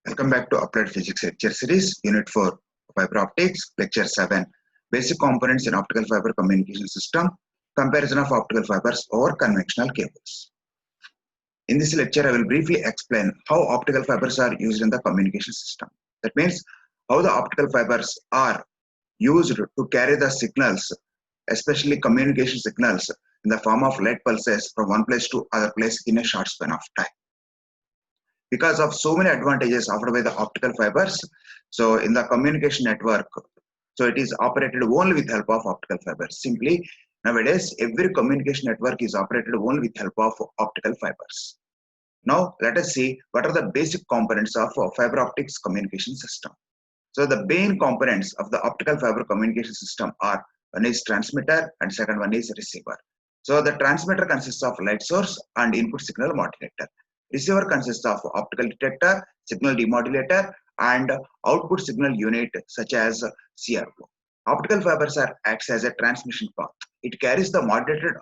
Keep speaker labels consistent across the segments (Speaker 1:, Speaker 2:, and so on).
Speaker 1: Welcome back to Applied Physics Lecture Series, Unit 4, Fiber Optics, Lecture 7, Basic Components in Optical Fiber Communication System, Comparison of Optical Fibers over Conventional Cables. In this lecture, I will briefly explain how optical fibers are used in the communication system. That means how the optical fibers are used to carry the signals, especially communication signals, in the form of light pulses from one place to other place in a short span of time. Because of so many advantages offered by the optical fibers, so in the communication network, so it is operated only with help of optical fibers. Simply, nowadays, every communication network is operated only with help of optical fibers. Now, let us see what are the basic components of fiber optics communication system. So the main components of the optical fiber communication system are: one is transmitter and second one is receiver. So the transmitter consists of light source and input signal modulator. Receiver consists of optical detector, signal demodulator, and output signal unit such as CRO. Optical fibers acts as a transmission path. It carries the modulated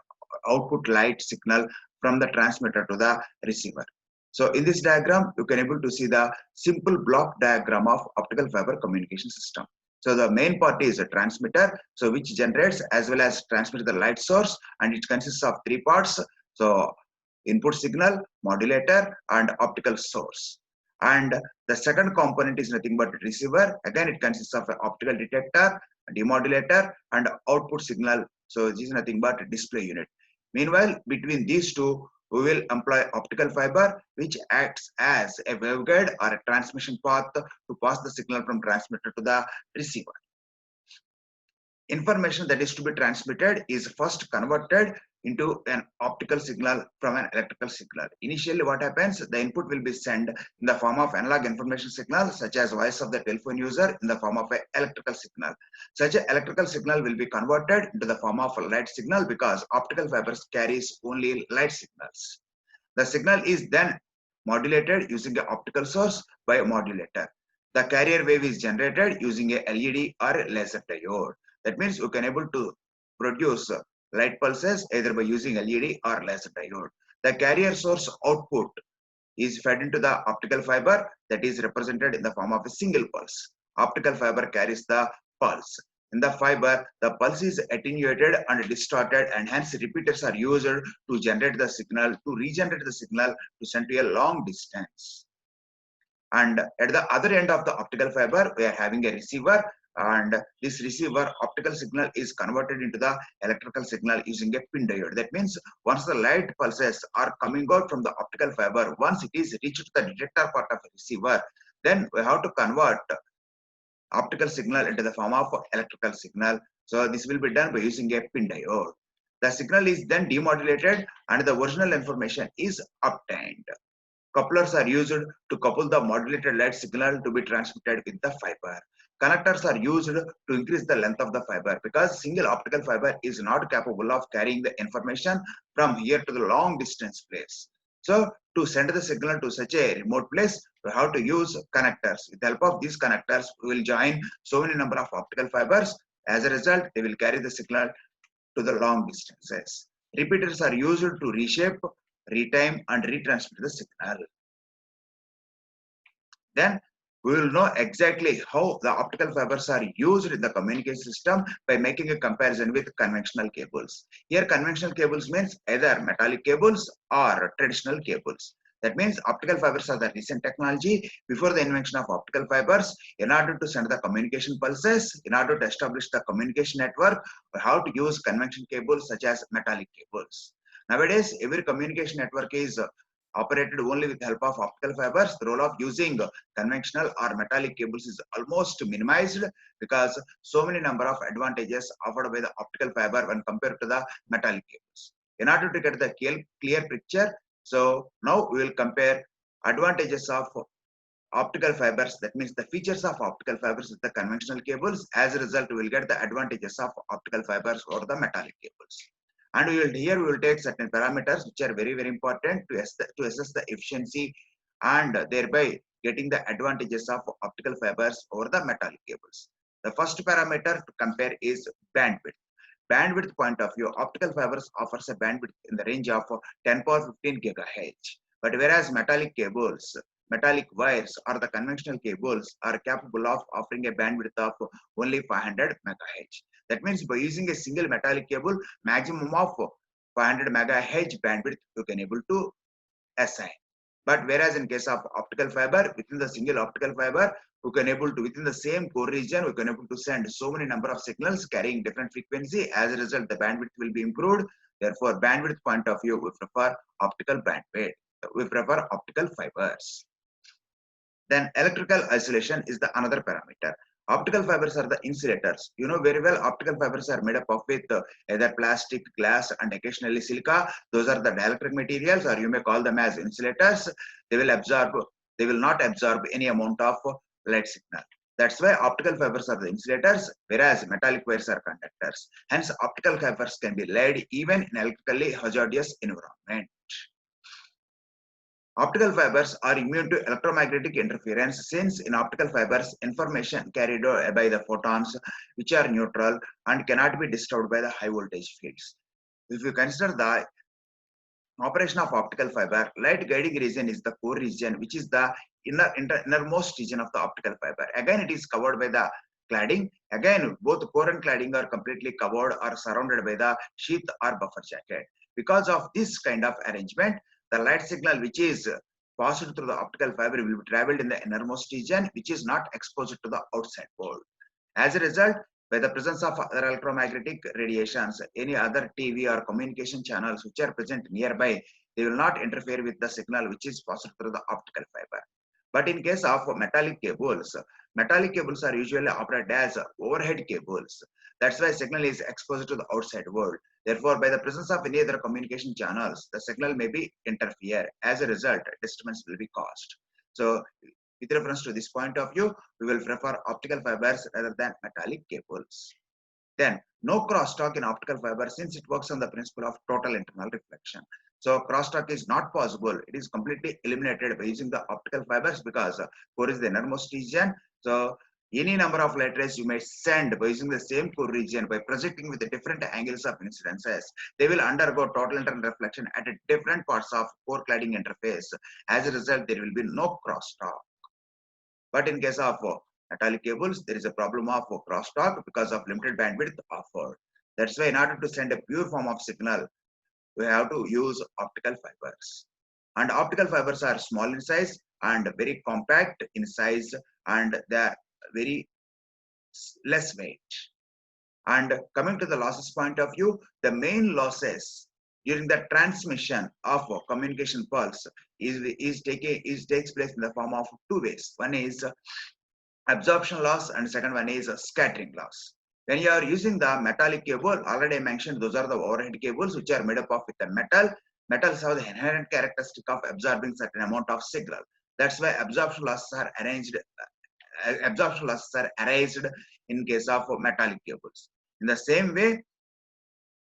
Speaker 1: output light signal from the transmitter to the receiver. So in this diagram, you can able to see the simple block diagram of optical fiber communication system. So the main part is a transmitter, so which generates as well as transmits the light source, and it consists of three parts. So input signal, modulator, and optical source. And the second component is nothing but receiver. Again, it consists of an optical detector, demodulator, and output signal. So this is nothing but display unit. Meanwhile, between these two, we will employ optical fiber, which acts as a waveguide or a transmission path to pass the signal from transmitter to the receiver. Information that is to be transmitted is first converted into an optical signal from an electrical signal. Initially, what happens? The input will be sent in the form of analog information signal, such as voice of the telephone user, in the form of an electrical signal. Such an electrical signal will be converted into the form of a light signal because optical fibers carries only light signals. The signal is then modulated using an optical source by a modulator. The carrier wave is generated using a LED or a laser diode. That means you can able to produce light pulses either by using LED or laser diode. The carrier source output is fed into the optical fiber that is represented in the form of a single pulse. Optical fiber carries the pulse. In the fiber, the pulse is attenuated and distorted, and hence repeaters are used to generate the signal, to regenerate the signal to send to a long distance. And at the other end of the optical fiber, we are having a receiver, and this receiver optical signal is converted into the electrical signal using a pin diode. That means once the light pulses are coming out from the optical fiber, once it is reached the detector part of the receiver, then we have to convert optical signal into the form of electrical signal. So this will be done by using a pin diode. The signal is then demodulated and the original information is obtained. Couplers are used to couple the modulated light signal to be transmitted with the fiber. Connectors are used to increase the length of the fiber because single optical fiber is not capable of carrying the information from here to the long distance place. So to send the signal to such a remote place, we have to use connectors. With the help of these connectors, we will join so many number of optical fibers. As a result, they will carry the signal to the long distances. Repeaters are used to reshape, retime, and retransmit the signal. Then we will know exactly how the optical fibers are used in the communication system by making a comparison with conventional cables. Here conventional cables means either metallic cables or traditional cables. That means optical fibers are the recent technology. Before the invention of optical fibers, in order to send the communication pulses, in order to establish the communication network, we have to use conventional cables such as metallic cables. Nowadays, every communication network is operated only with the help of optical fibers. The role of using conventional or metallic cables is almost minimized because so many number of advantages offered by the optical fiber when compared to the metallic cables. In order to get the clear picture, so now we will compare advantages of optical fibers, that means the features of optical fibers with the conventional cables. As a result, we will get the advantages of optical fibers over the metallic cables. And here we will take certain parameters which are very important to assess the efficiency and thereby getting the advantages of optical fibers over the metallic cables. The first parameter to compare is bandwidth. Bandwidth point of view, optical fibers offers a bandwidth in the range of 10 power 15 gigahertz. But whereas metallic cables, metallic wires or the conventional cables are capable of offering a bandwidth of only 500 megahertz. That means by using a single metallic cable, maximum of 500 megahertz bandwidth you can able to assign. But whereas in case of optical fiber, within the single optical fiber, we can able to, within the same core region, we can able to send so many number of signals carrying different frequency. As a result, the bandwidth will be improved. Therefore, bandwidth point of view, we prefer optical bandwidth. We prefer optical fibers. Then electrical isolation is the another parameter. Optical fibers are the insulators. You know very well optical fibers are made up of with either plastic, glass and occasionally silica. Those are the dielectric materials, or you may call them as insulators. They will absorb, they will not absorb any amount of light signal. That's why optical fibers are the insulators, whereas metallic wires are conductors. Hence, optical fibers can be laid even in electrically hazardous environment. Optical fibers are immune to electromagnetic interference since in optical fibers, information carried by the photons, which are neutral and cannot be disturbed by the high voltage fields. If you consider the operation of optical fiber, light guiding region is the core region, which is the innermost region of the optical fiber. Again, it is covered by the cladding. Again, both core and cladding are completely covered or surrounded by the sheath or buffer jacket. Because of this kind of arrangement, the light signal which is passed through the optical fiber will be traveled in the innermost region, which is not exposed to the outside world. As a result, by the presence of other electromagnetic radiations, any other TV or communication channels which are present nearby, they will not interfere with the signal which is passed through the optical fiber. But in case of metallic cables are usually operated as overhead cables. That's why signal is exposed to the outside world. Therefore, by the presence of any other communication channels, the signal may be interfere. As a result, disturbance will be caused. So, with reference to this point of view, we will prefer optical fibers rather than metallic cables. Then, no crosstalk in optical fiber since it works on the principle of total internal reflection. So, crosstalk is not possible. It is completely eliminated by using the optical fibers because core is the innermost region. So, any number of light rays you may send by using the same core region by projecting with the different angles of incidences, they will undergo total internal reflection at different parts of core cladding interface. As a result, there will be no crosstalk. But in case of metallic cables, there is a problem of crosstalk because of limited bandwidth offered. That's why in order to send a pure form of signal, we have to use optical fibers. And optical fibers are small in size and very compact in size, and they are very less weight. And coming to the losses point of view, the main losses during the transmission of communication pulse takes place in the form of two ways. One is absorption loss and second one is scattering loss. When you are using the metallic cable, already I mentioned those are the overhead cables which are made up of with the metal. Metals have the inherent characteristic of absorbing certain amount of signal. That's why absorption losses are arised in case of metallic cables. In the same way,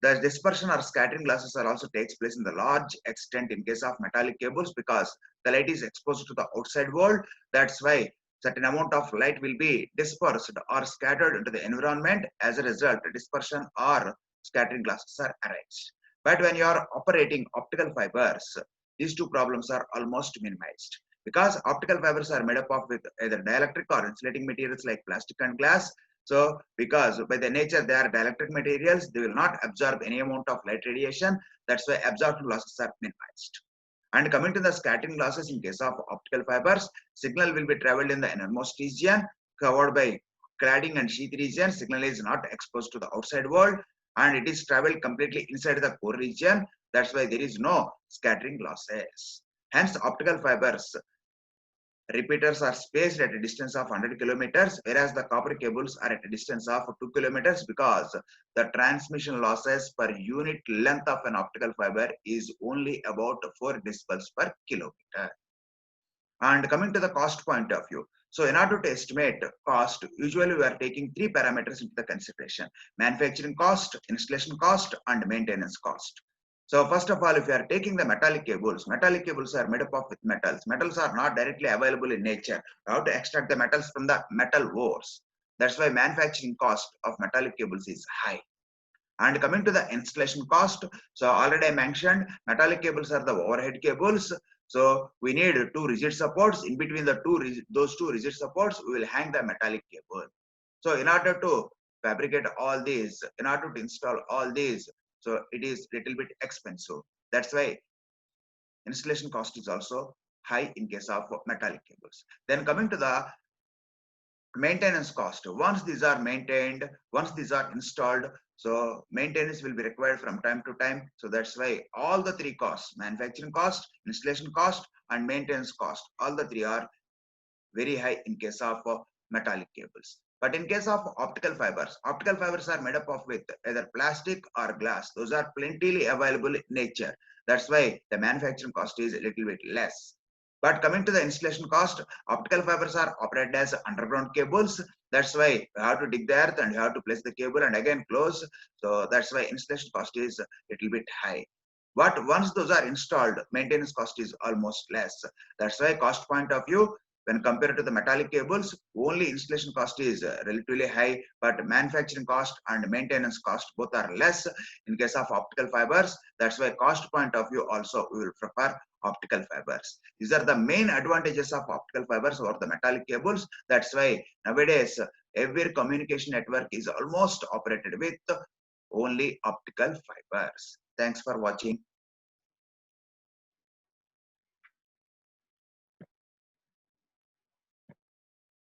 Speaker 1: the dispersion or scattering losses are also takes place in the large extent in case of metallic cables because the light is exposed to the outside world. That's why certain amount of light will be dispersed or scattered into the environment. As a result, dispersion or scattering losses are arised. But when you are operating optical fibers, these two problems are almost minimized because optical fibers are made up of with either dielectric or insulating materials like plastic and glass. So, because by the nature they are dielectric materials, they will not absorb any amount of light radiation. That's why absorption losses are minimized. And coming to the scattering losses in case of optical fibers, signal will be traveled in the innermost region covered by cladding and sheath region. Signal is not exposed to the outside world and it is traveled completely inside the core region. That's why there is no scattering losses. Hence, optical fibers repeaters are spaced at a distance of 100 kilometers, whereas the copper cables are at a distance of 2 kilometers because the transmission losses per unit length of an optical fiber is only about 4 decibels per kilometer. And coming to the cost point of view, so in order to estimate cost, usually we are taking three parameters into the consideration: manufacturing cost, installation cost, and maintenance cost. So first of all, if you are taking the metallic cables are made up of with metals. Metals are not directly available in nature. You have to extract the metals from the metal ores. That's why manufacturing cost of metallic cables is high. And coming to the installation cost, so already I mentioned metallic cables are the overhead cables. So we need two rigid supports. In between the those two rigid supports, we will hang the metallic cable. So in order to fabricate all these, in order to install all these, so it is little bit expensive. That's why installation cost is also high in case of metallic cables. Then coming to the maintenance cost. Once these are maintained, once these are installed, so maintenance will be required from time to time. So that's why all the three costs, manufacturing cost, installation cost, and maintenance cost, all the three are very high in case of metallic cables. But in case of optical fibers are made up of with either plastic or glass. Those are plentifully available in nature. That's why the manufacturing cost is a little bit less. But coming to the installation cost, optical fibers are operated as underground cables. That's why you have to dig the earth and you have to place the cable and again close. So that's why installation cost is a little bit high. But once those are installed, maintenance cost is almost less. That's why cost point of view, when compared to the metallic cables, only installation cost is relatively high, but manufacturing cost and maintenance cost both are less in case of optical fibers. That's why cost point of view also we will prefer optical fibers. These are the main advantages of optical fibers over the metallic cables. That's why nowadays every communication network is almost operated with only optical fibers. Thanks for watching.